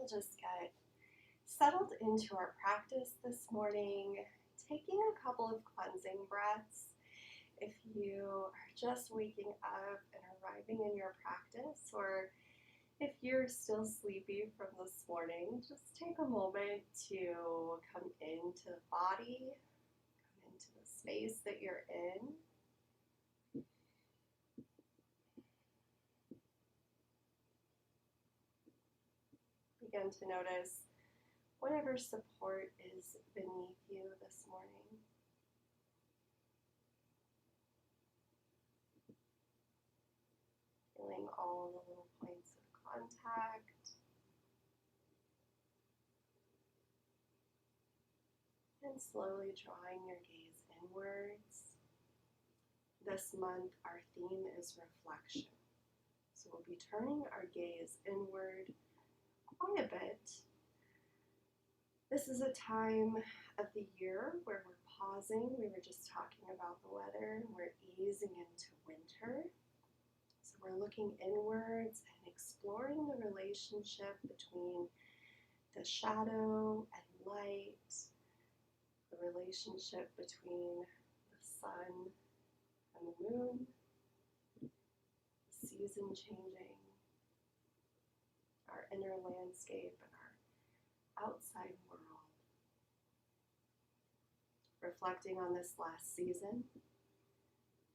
just get settled into our practice this morning, taking a couple of cleansing breaths. If you are just waking up and arriving in your practice, or if you're still sleepy from this morning, just take a moment to come into the body, come into the space that you're in. Begin to notice whatever support is beneath you this morning. Feeling all the little points of contact. And slowly drawing your gaze inwards. This month our theme is reflection. So we'll be turning our gaze inward quite a bit. This is a time of the year where we're pausing. We were just talking about the weather, and we're easing into winter. So we're looking inwards and exploring the relationship between the shadow and light, the relationship between the sun and the moon, the season changing, our inner landscape and our outside world. Reflecting on this last season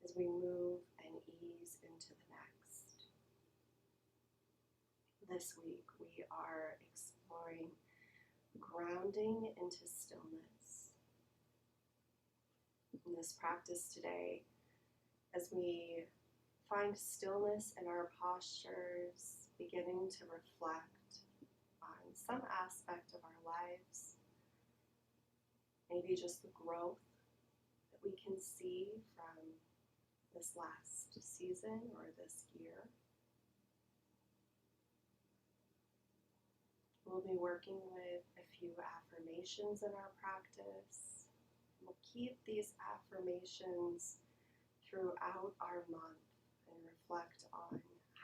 as we move and ease into the next. This week we are exploring grounding into stillness. In this practice today, as we find stillness in our postures, beginning to reflect on some aspect of our lives, maybe just the growth that we can see from this last season or this year. We'll be working with a few affirmations in our practice. We'll keep these affirmations throughout our month and reflect on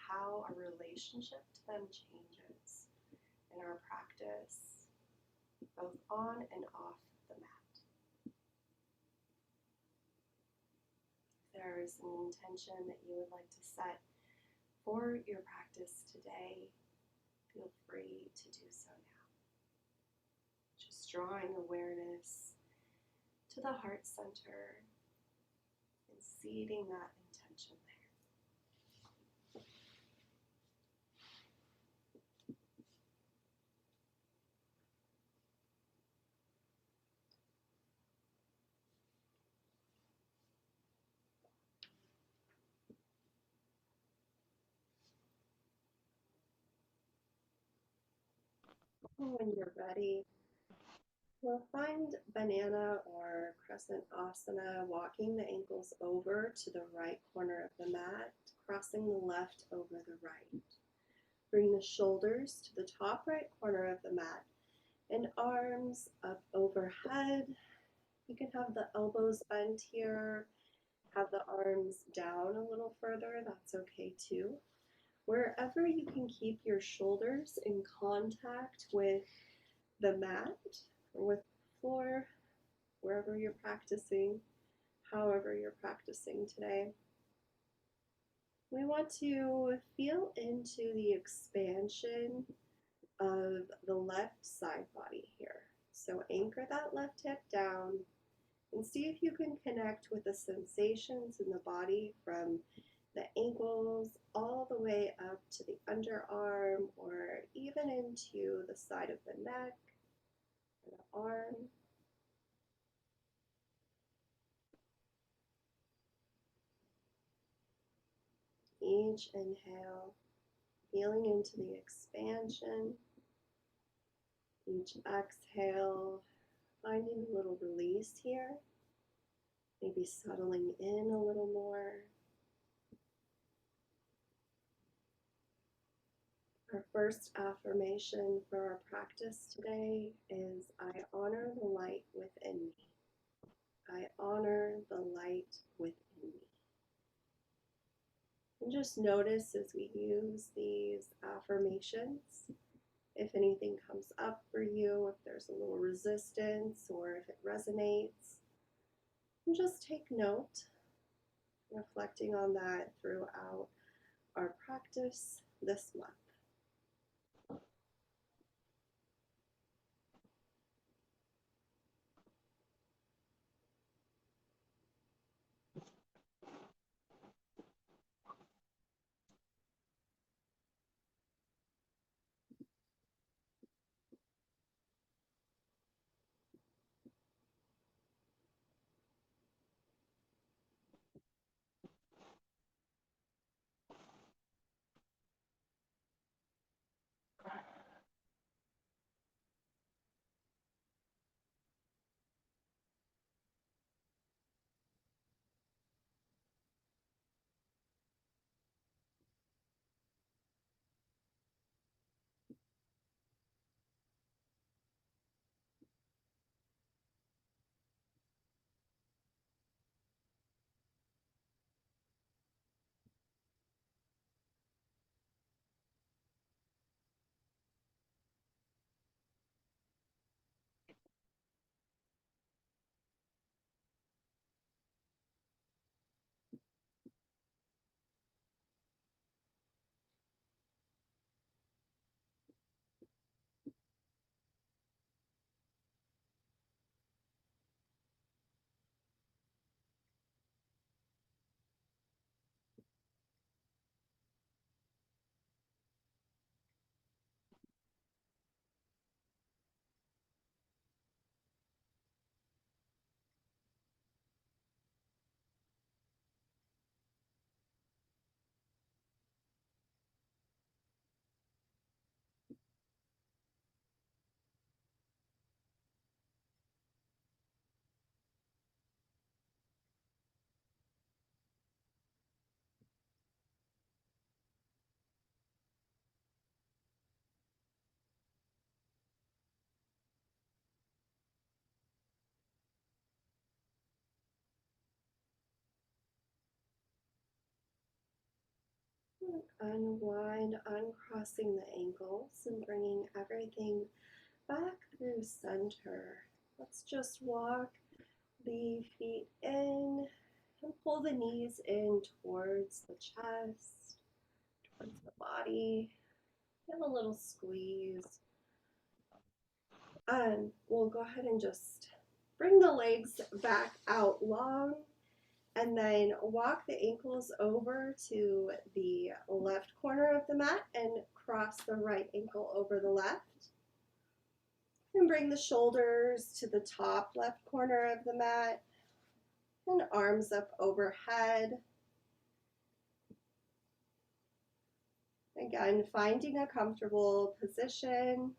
how our relationship to them changes in our practice, both on and off the mat. If there is an intention that you would like to set for your practice today, feel free to do so now. Just drawing awareness to the heart center and seeding that intention there. When you're ready, we'll find banana or crescent asana, walking the ankles over to the right corner of the mat, crossing the left over the right. Bring the shoulders to the top right corner of the mat and arms up overhead. You can have the elbows bent here, have the arms down a little further, that's okay too. Wherever you can keep your shoulders in contact with the mat or with the floor, wherever you're practicing, however you're practicing today. We want to feel into the expansion of the left side body here. So anchor that left hip down and see if you can connect with the sensations in the body from the ankles all the way up to the underarm or even into the side of the neck or the arm. Each inhale, feeling into the expansion. Each exhale, finding a little release here. Maybe settling in a little more. Our first affirmation for our practice today is, I honor the light within me. I honor the light within me. And just notice as we use these affirmations If anything comes up for you, if there's a little resistance or if it resonates, and just take note, reflecting on that throughout our practice this month. Unwind, uncrossing the ankles and bringing everything back through center. Let's just walk the feet in and pull the knees in towards the chest, towards the body. Give a little squeeze. We'll go ahead and just bring the legs back out long and then walk the ankles over to the left corner of the mat and cross the right ankle over the left. And bring the shoulders to the top left corner of the mat and arms up overhead. Again, finding a comfortable position.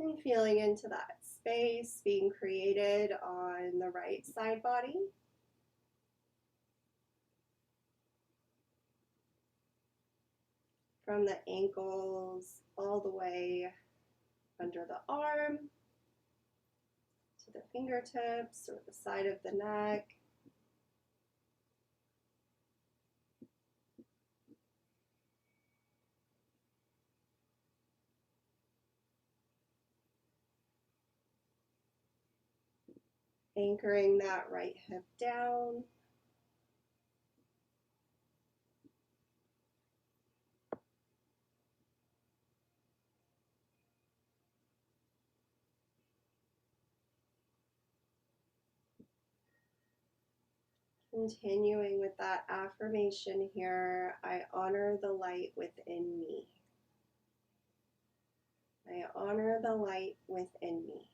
And feeling into that space being created on the right side body. From the ankles all the way under the arm to the fingertips or the side of the neck. Anchoring that right hip down. Continuing with that affirmation here, I honor the light within me. I honor the light within me.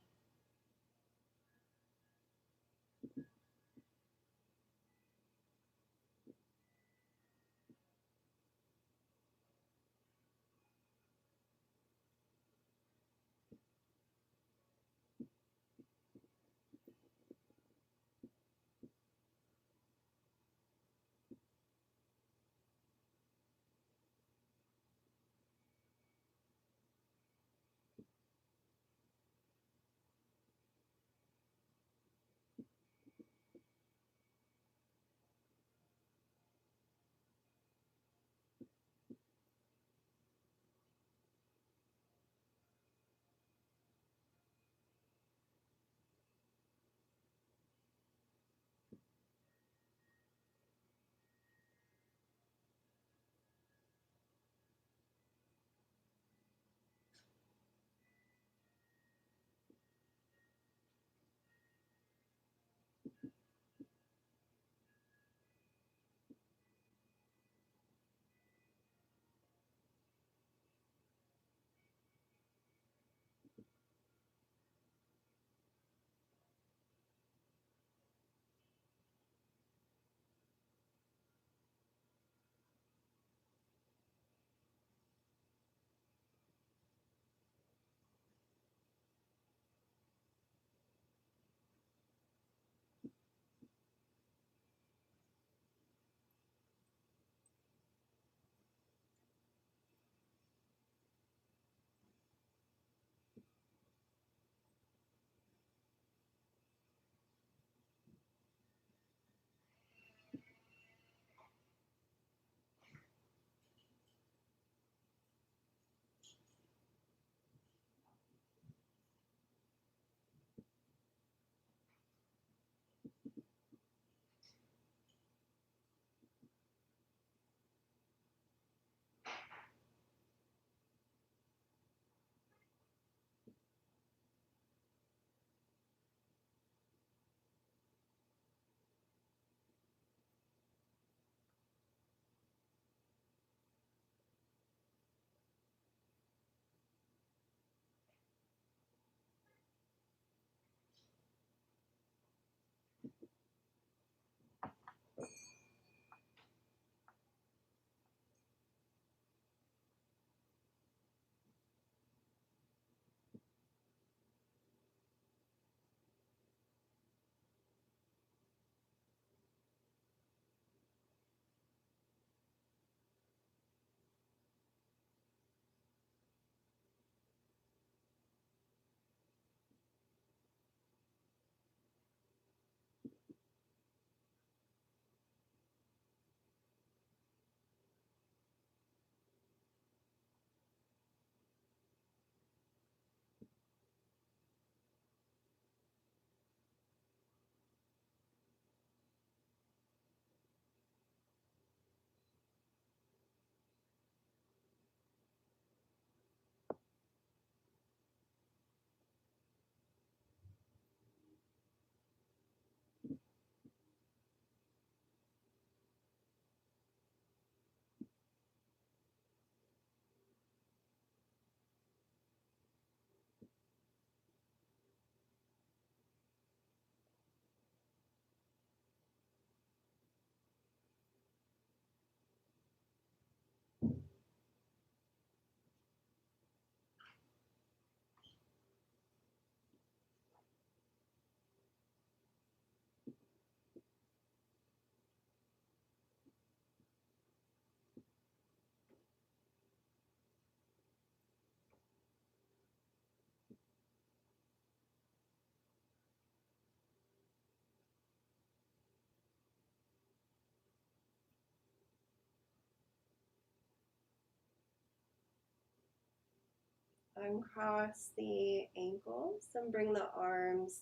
Uncross the ankles and bring the arms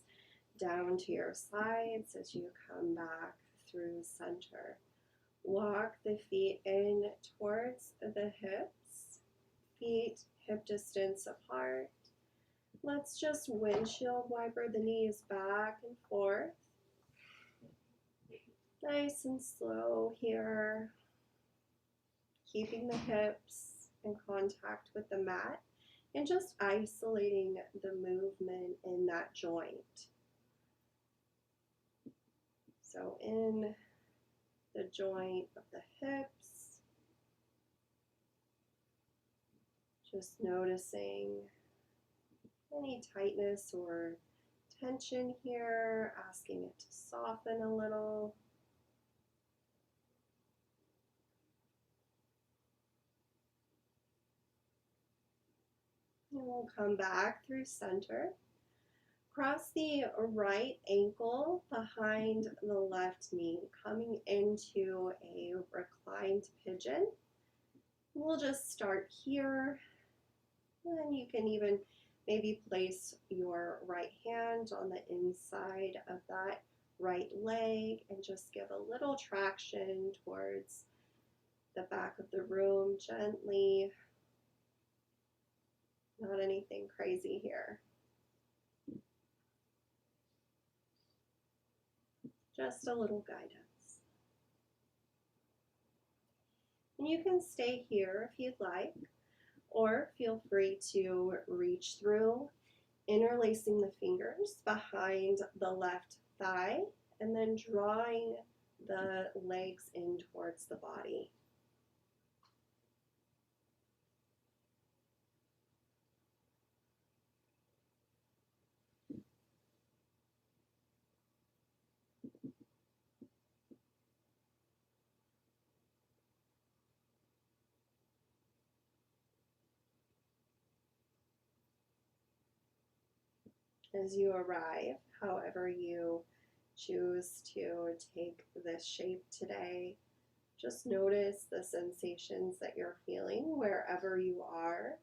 down to your sides as you come back through center. Walk the feet in towards the hips, feet hip distance apart. Let's just windshield wiper the knees back and forth. Nice and slow here. Keeping the hips in contact with the mat and just isolating the movement in that joint. So in the joint of the hips, just noticing any tightness or tension here, asking it to soften a little. And we'll come back through center. Cross the right ankle behind the left knee, coming into a reclined pigeon. We'll just start here, and you can even maybe place your right hand on the inside of that right leg and just give a little traction towards the back of the room gently. Not anything crazy here. Just a little guidance. And you can stay here if you'd like, or feel free to reach through, interlacing the fingers behind the left thigh, and then drawing the legs in towards the body. As you arrive, however you choose to take this shape today, just notice the sensations that you're feeling wherever you are.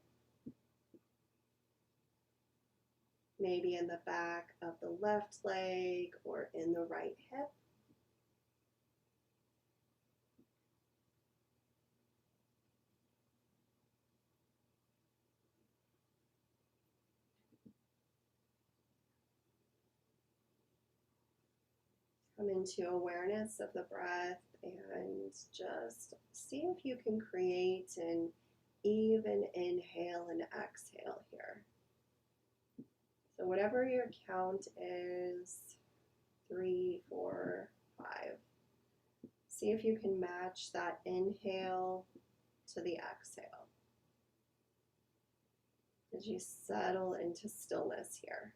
Maybe in the back of the left leg or in the right hip. Come into awareness of the breath and just see if you can create an even inhale and exhale here. So whatever your count is, 3, 4, 5. See if you can match that inhale to the exhale as you settle into stillness here.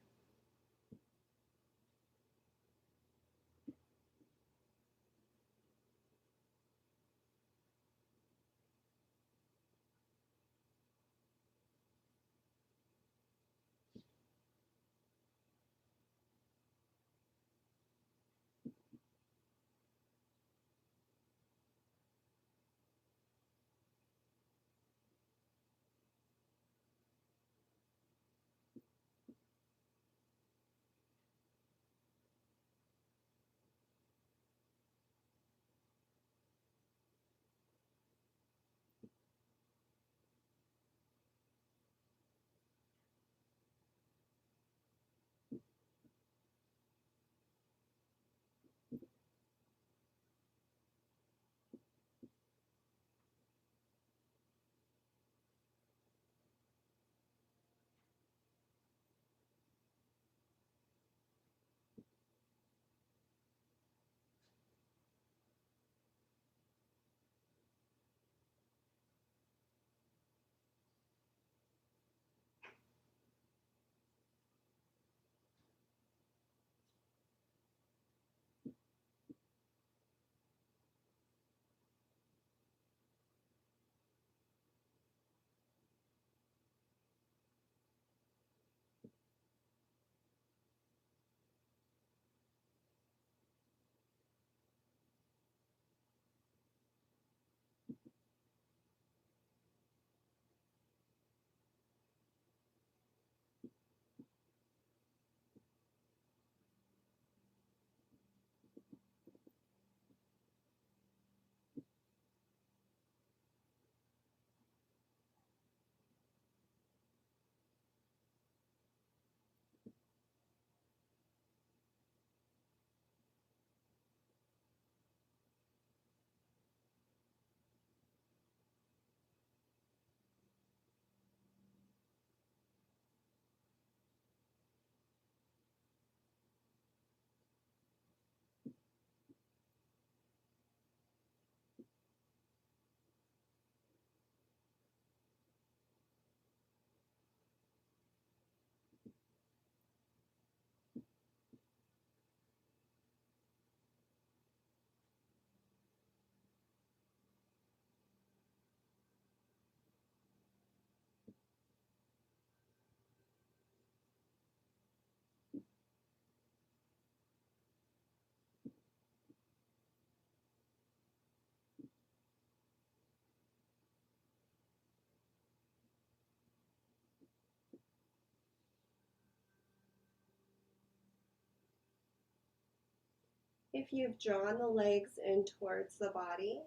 If you've drawn the legs in towards the body,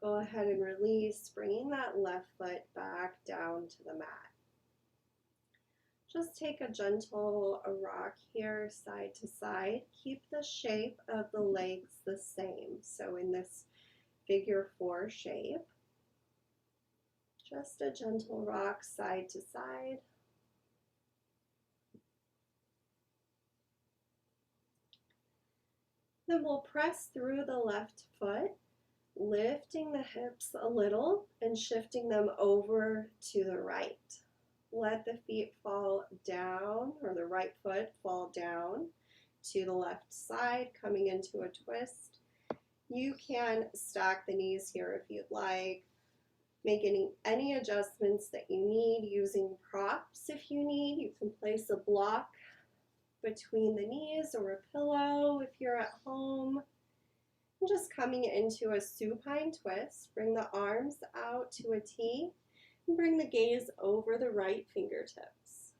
go ahead and release, bringing that left foot back down to the mat. Just take a gentle rock here, side to side. Keep the shape of the legs the same. So in this figure 4 shape, just a gentle rock side to side. Then we'll press through the left foot, lifting the hips a little and shifting them over to the right. Let the feet fall down, or the right foot fall down to the left side, coming into a twist. You can stack the knees here if you'd like. Make any adjustments that you need using props if you need. You can place a block between the knees or a pillow if you're at home. And just coming into a supine twist, bring the arms out to a T and bring the gaze over the right fingertips.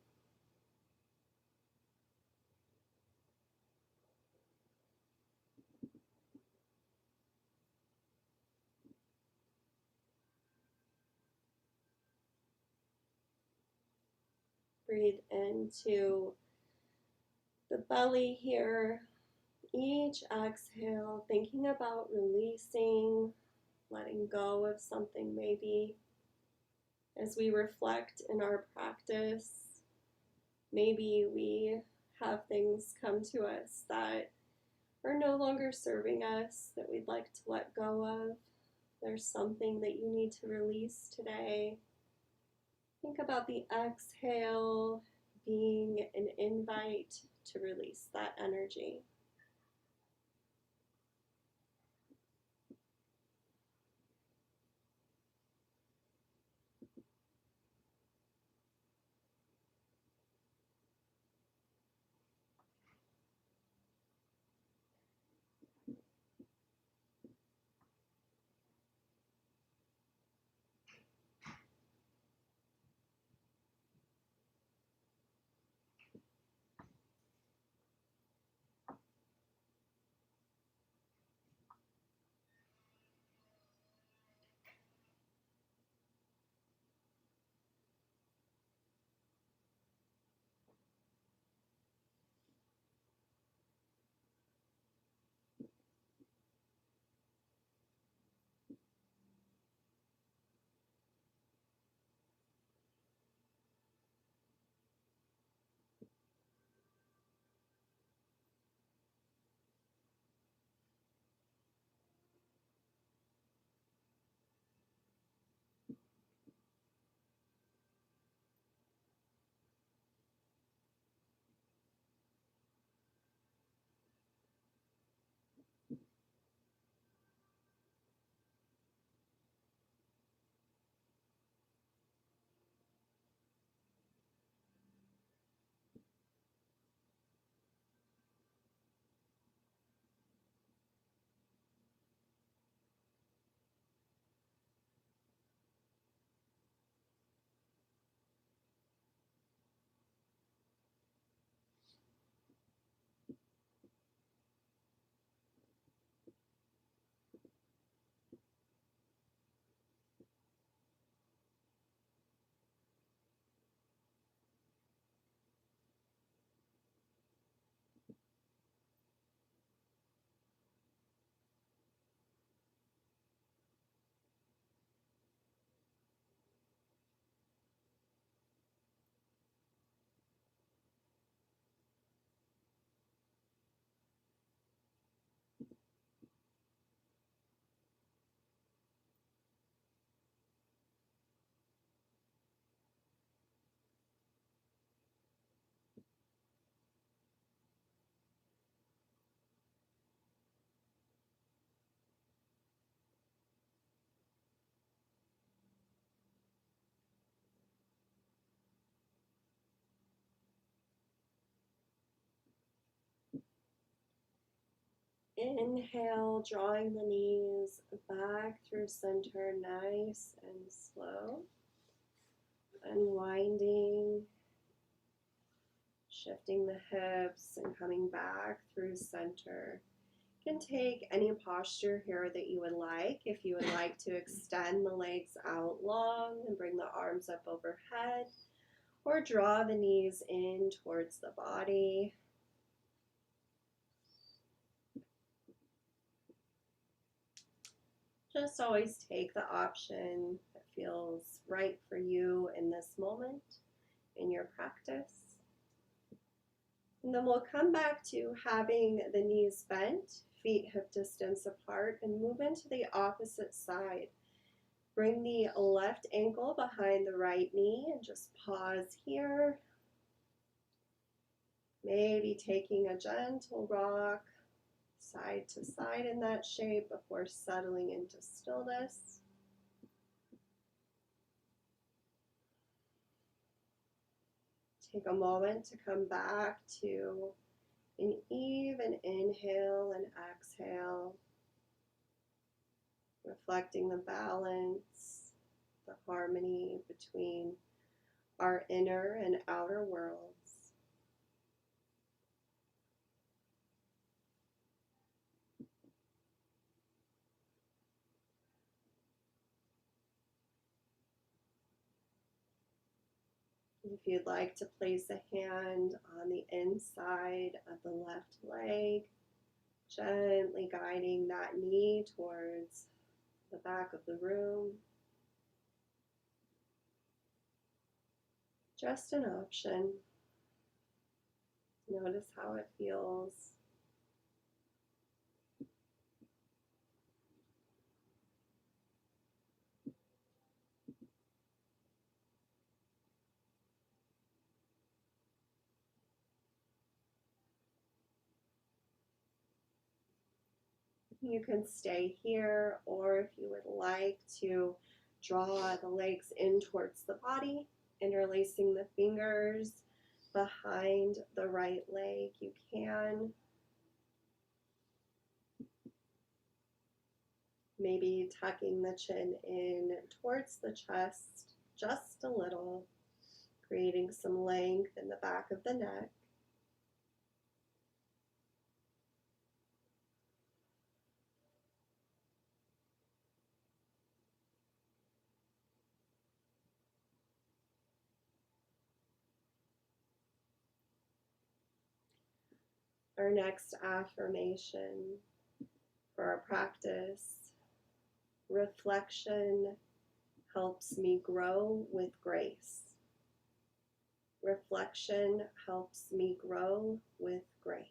Breathe into the belly here. Each exhale, thinking about releasing, letting go of something maybe. As we reflect in our practice, maybe we have things come to us that are no longer serving us, that we'd like to let go of. There's something that you need to release today. Think about the exhale being an invite to release that energy. Inhale, drawing the knees back through center, nice and slow. Unwinding, shifting the hips and coming back through center. You can take any posture here that you would like. If you would like to extend the legs out long and bring the arms up overhead, or draw the knees in towards the body. Just always take the option that feels right for you in this moment in your practice. And then we'll come back to having the knees bent, feet hip distance apart, and move into the opposite side. Bring the left ankle behind the right knee and just pause here. Maybe taking a gentle rock side to side in that shape before settling into stillness. Take a moment to come back to an even inhale and exhale, reflecting the balance, the harmony between our inner and outer worlds. If you'd like to place a hand on the inside of the left leg, gently guiding that knee towards the back of the room. Just an option. Notice how it feels. You can stay here, or if you would like to draw the legs in towards the body, interlacing the fingers behind the right leg, you can. Maybe tucking the chin in towards the chest just a little, creating some length in the back of the neck. Our next affirmation for our practice: reflection helps me grow with grace. Reflection helps me grow with grace.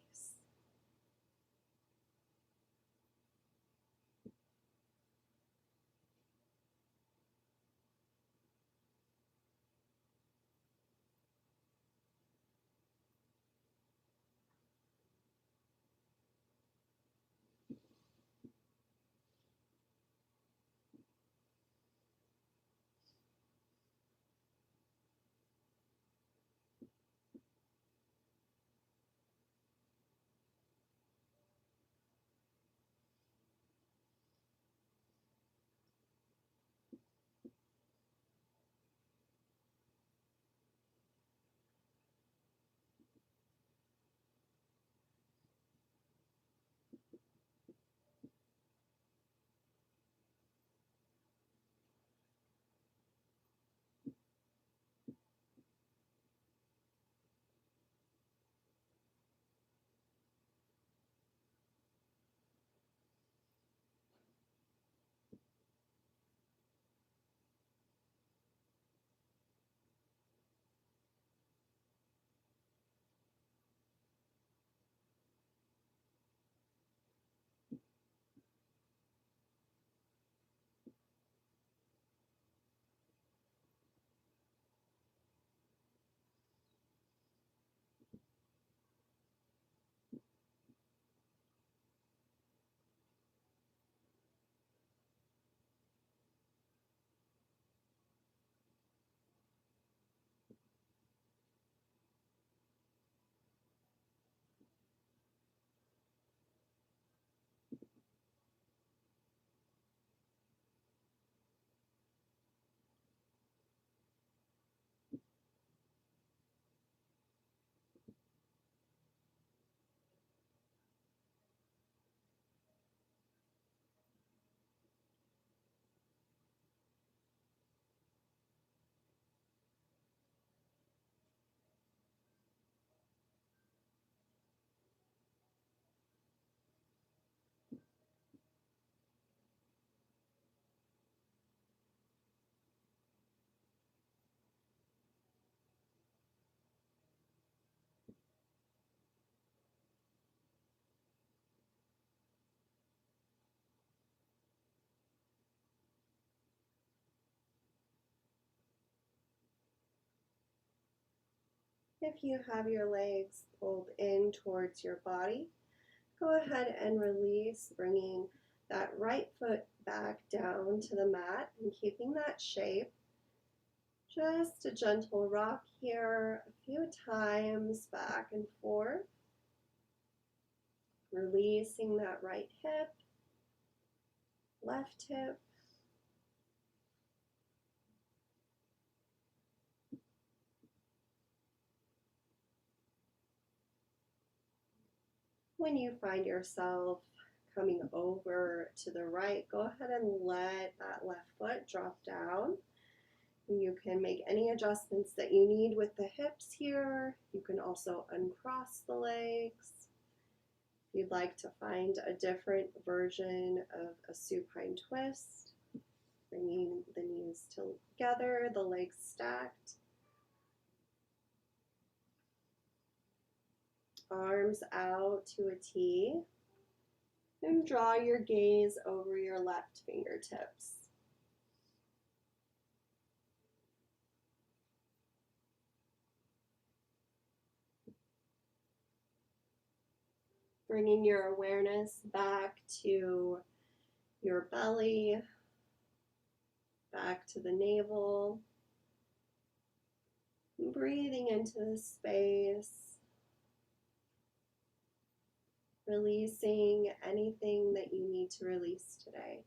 If you have your legs pulled in towards your body, go ahead and release, bringing that right foot back down to the mat and keeping that shape. Just a gentle rock here a few times back and forth. Releasing that right hip, left hip. When you find yourself coming over to the right, go ahead and let that left foot drop down. You can make any adjustments that you need with the hips here. You can also uncross the legs. If you'd like to find a different version of a supine twist, bringing the knees together, the legs stacked. Arms out to a T. And draw your gaze over your left fingertips. Bringing your awareness back to your belly, back to the navel. Breathing into the space. Releasing anything that you need to release today.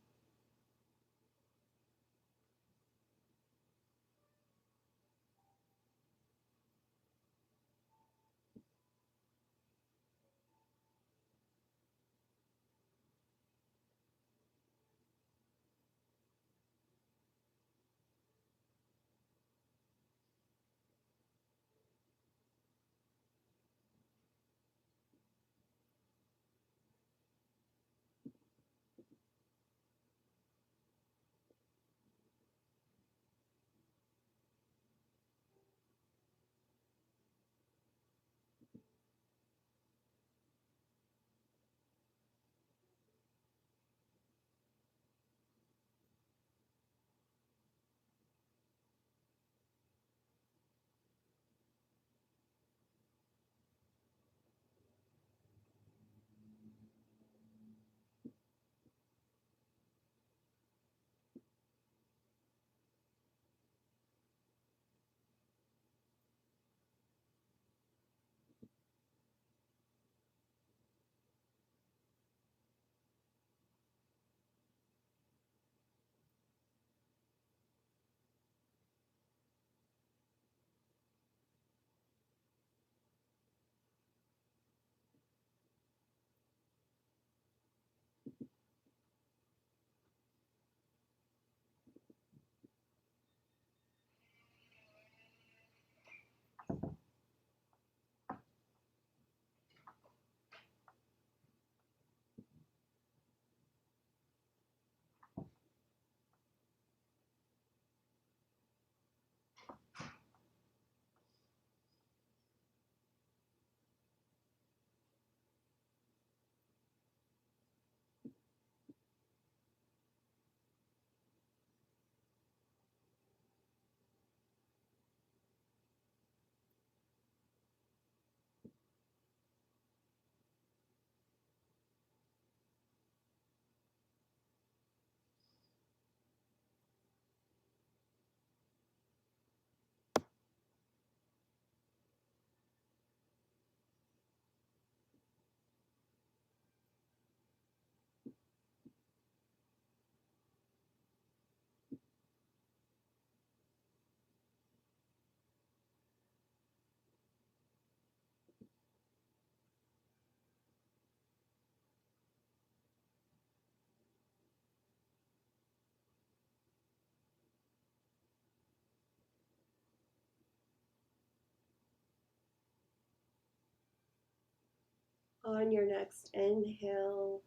On your next inhale,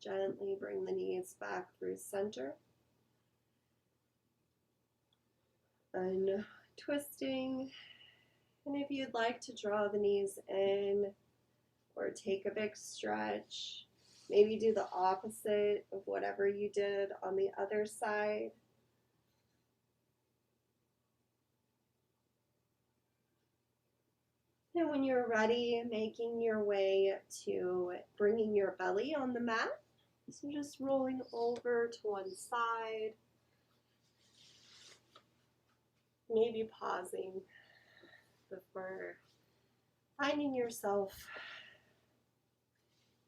gently bring the knees back through center. Untwisting. And if you'd like to draw the knees in or take a big stretch, maybe do the opposite of whatever you did on the other side. And when you're ready, making your way to bringing your belly on the mat. So just rolling over to one side, maybe pausing before finding yourself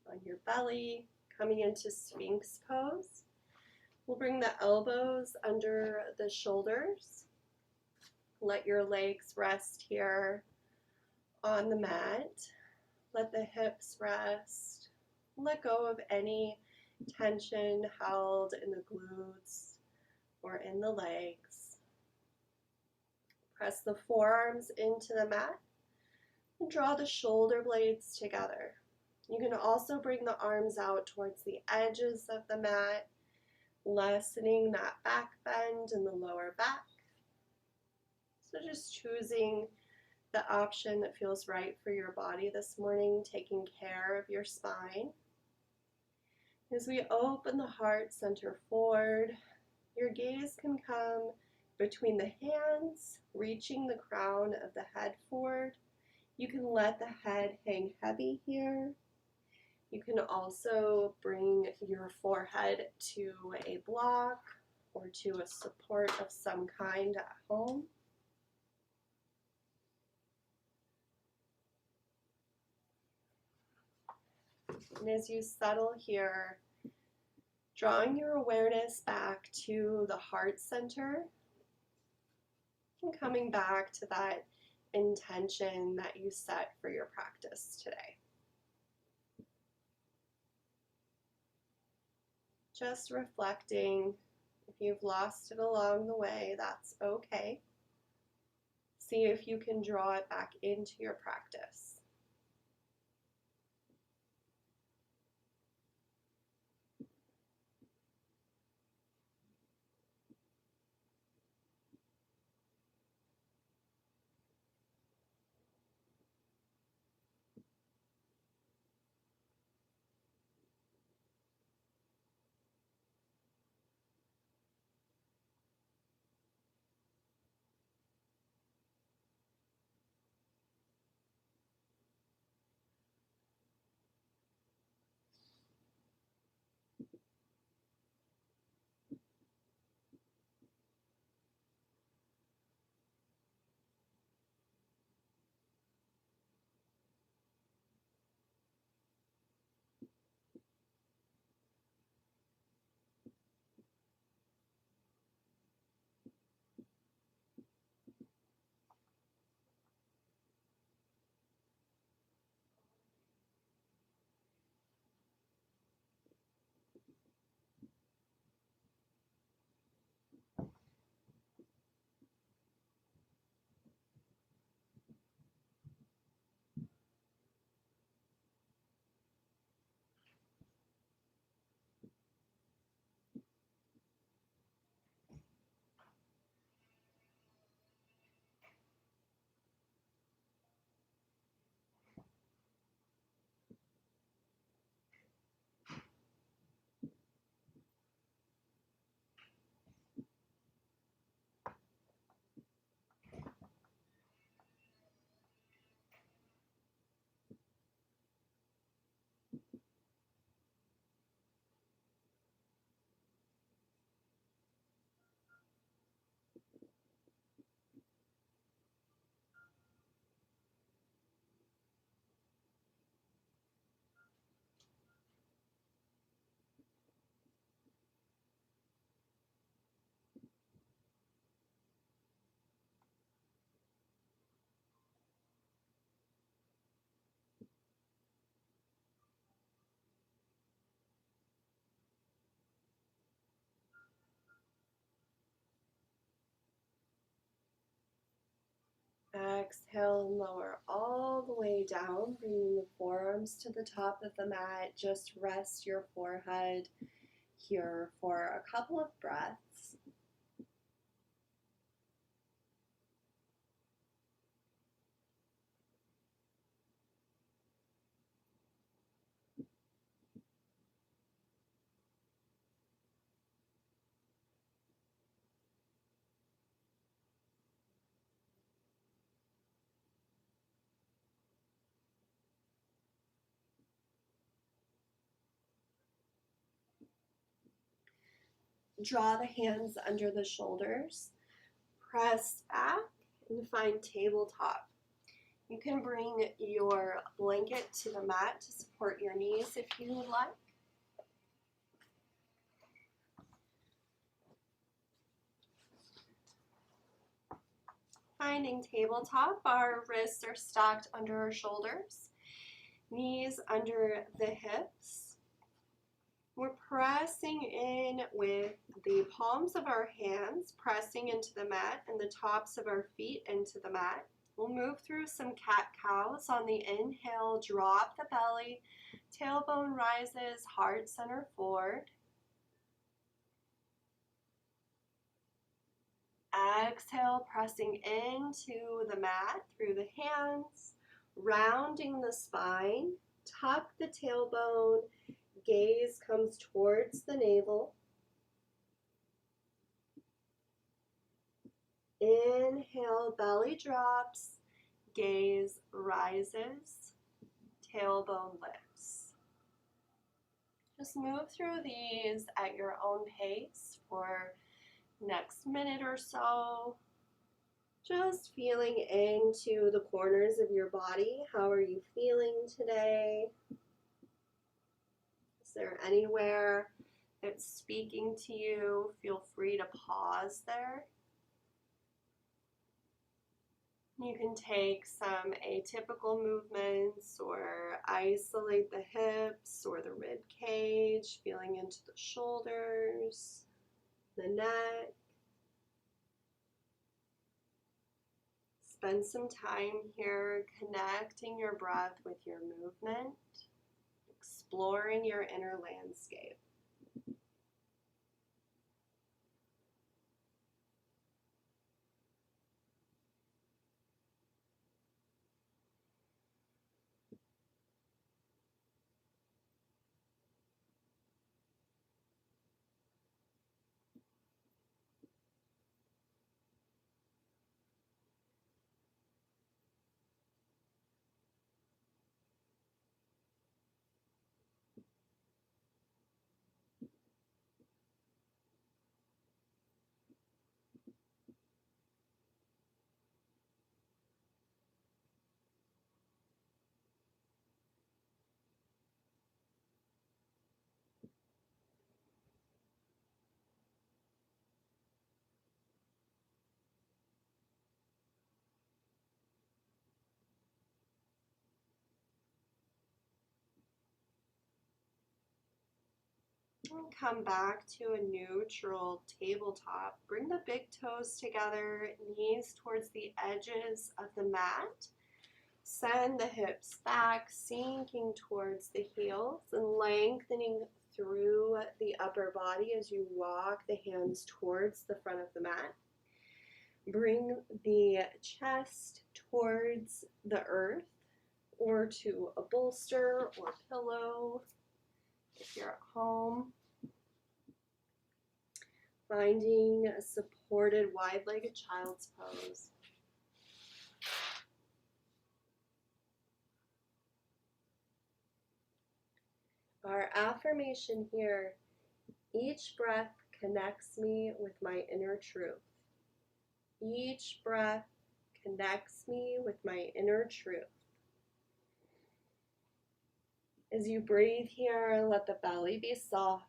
on your belly, coming into Sphinx pose. We'll bring the elbows under the shoulders. Let your legs rest here on the mat. Let the hips rest. Let go of any tension held in the glutes or in the legs. Press the forearms into the mat and draw the shoulder blades together. You can also bring the arms out towards the edges of the mat, lessening that back bend in the lower back. So just choosing the option that feels right for your body this morning, taking care of your spine. As we open the heart center forward, your gaze can come between the hands, reaching the crown of the head forward. You can let the head hang heavy here. You can also bring your forehead to a block or to a support of some kind at home. And as you settle here, drawing your awareness back to the heart center and coming back to that intention that you set for your practice today. Just reflecting. If you've lost it along the way, that's okay. See if you can draw it back into your practice. Exhale and lower all the way down, bringing the forearms to the top of the mat. Just rest your forehead here for a couple of breaths. Draw the hands under the shoulders. Press back and find tabletop. You can bring your blanket to the mat to support your knees if you would like. Finding tabletop, our wrists are stacked under our shoulders, knees under the hips. We're pressing in with the palms of our hands, pressing into the mat, and the tops of our feet into the mat. We'll move through some cat-cows. On the inhale, drop the belly, tailbone rises, heart center forward. Exhale, pressing into the mat through the hands, rounding the spine, tuck the tailbone, gaze comes towards the navel. Inhale, belly drops, gaze rises, tailbone lifts. Just move through these at your own pace for next minute or so. Just feeling into the corners of your body. How are you feeling today? Is there anywhere that's speaking to you? Feel free to pause there. You can take some atypical movements or isolate the hips or the rib cage, feeling into the shoulders, the neck. Spend some time here connecting your breath with your movement, exploring your inner landscape. And come back to a neutral tabletop. Bring the big toes together, knees towards the edges of the mat. Send the hips back, sinking towards the heels and lengthening through the upper body as you walk the hands towards the front of the mat. Bring the chest towards the earth or to a bolster or pillow if you're at home. Finding a supported wide-legged child's pose. Our affirmation here, each breath connects me with my inner truth. Each breath connects me with my inner truth. As you breathe here, let the belly be soft.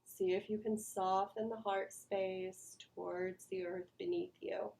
See if you can soften the heart space towards the earth beneath you.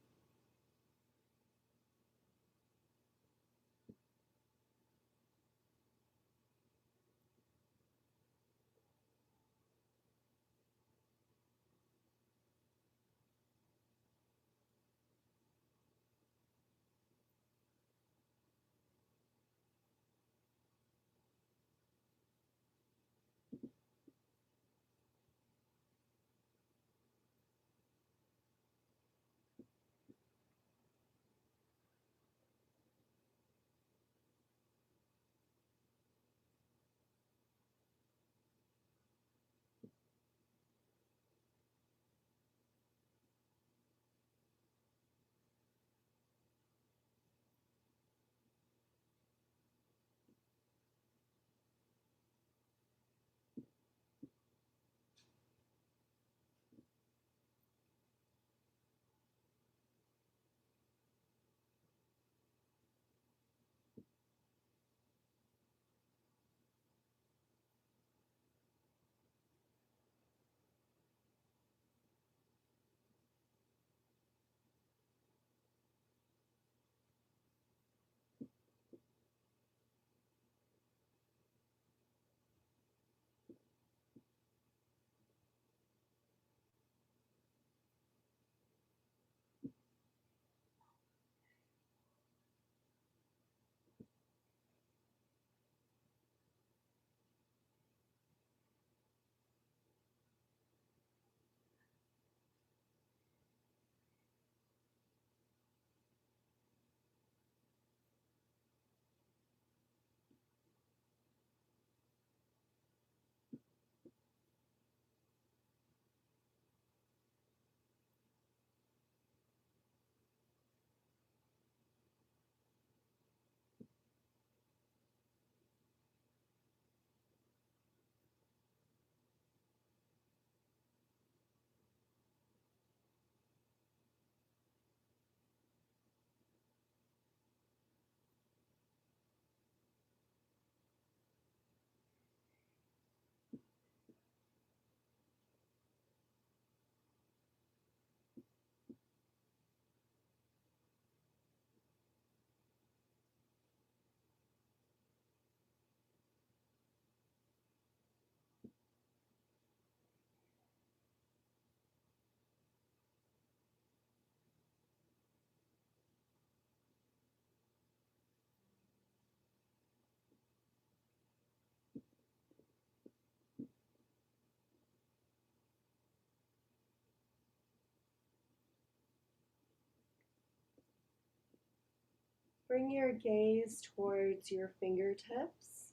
Bring your gaze towards your fingertips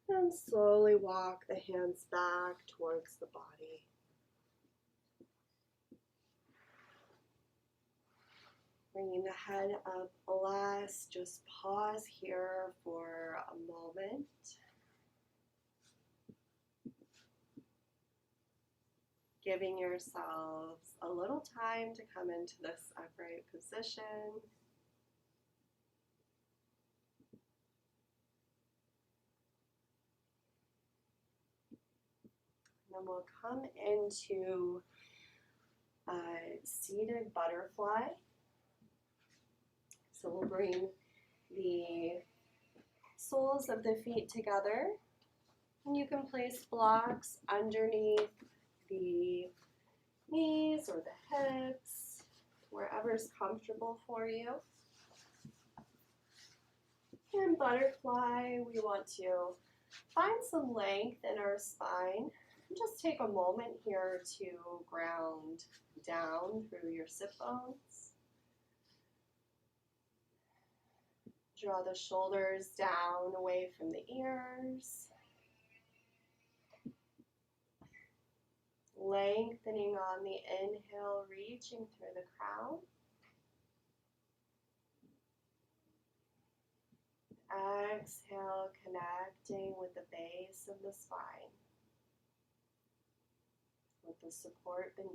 and slowly walk the hands back towards the body. Bringing the head up less, just pause here for a moment. Giving yourselves a little time to come into this upright position. And then we'll come into a seated butterfly. So we'll bring the soles of the feet together. And you can place blocks underneath the knees or the hips, wherever's comfortable for you. And butterfly, we want to find some length in our spine. Just take a moment here to ground down through your sit bones. Draw the shoulders down away from the ears. Lengthening on the inhale, reaching through the crown. Exhale, connecting with the base of the spine, with the support beneath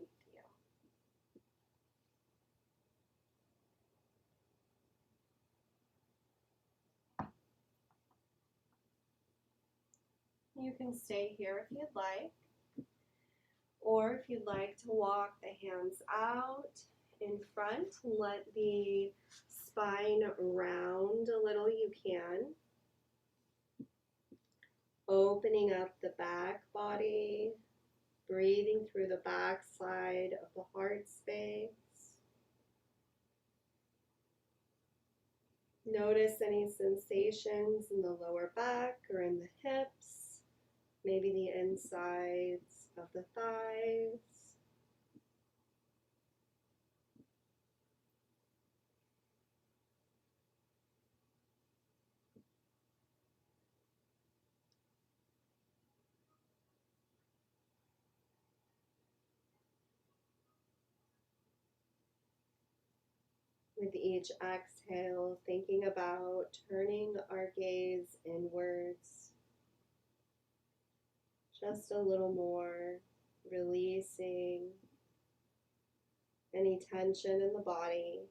you. You can stay here if you'd like, or if you'd like to walk the hands out in front and let the spine round a little, you can. Opening up the back body, breathing through the back side of the heart space. Notice any sensations in the lower back or in the hips, maybe the insides of the thighs. With each exhale, thinking about turning our gaze inwards, just a little more, releasing any tension in the body.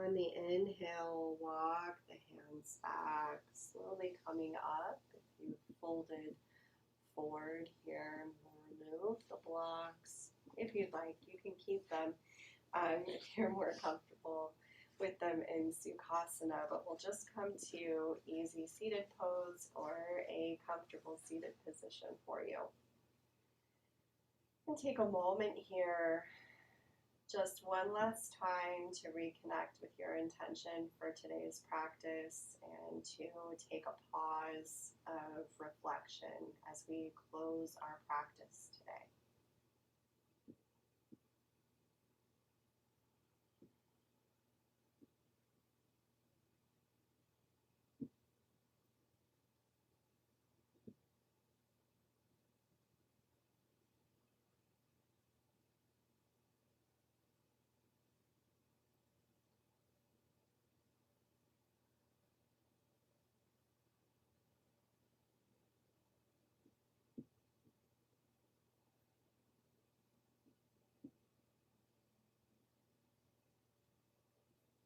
On the inhale, walk the hands back, slowly coming up. If you've folded forward here, remove the blocks. If you'd like, you can keep them if you're more comfortable with them in Sukhasana, but we'll just come to easy seated pose or a comfortable seated position for you. And take a moment here, just one last time, to reconnect with your intention for today's practice and to take a pause of reflection as we close our practice today.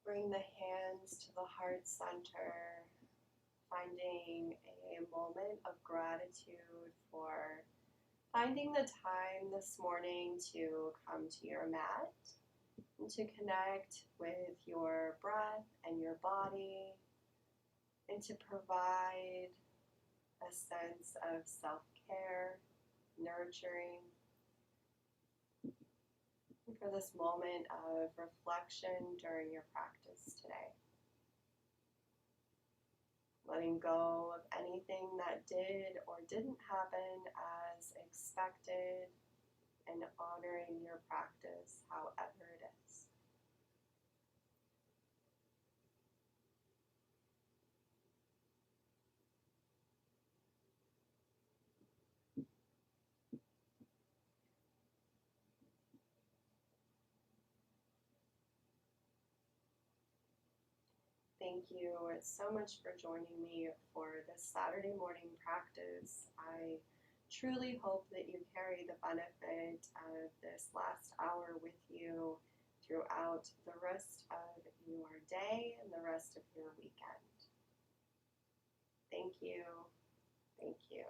Bring the hands to the heart center, finding a moment of gratitude for finding the time this morning to come to your mat and to connect with your breath and your body and to provide a sense of self-care, nurturing, for this moment of reflection during your practice today. Letting go of anything that did or didn't happen as expected and honoring your practice however it is. Thank you so much for joining me for this Saturday morning practice. I truly hope that you carry the benefit of this last hour with you throughout the rest of your day and the rest of your weekend. Thank you. Thank you.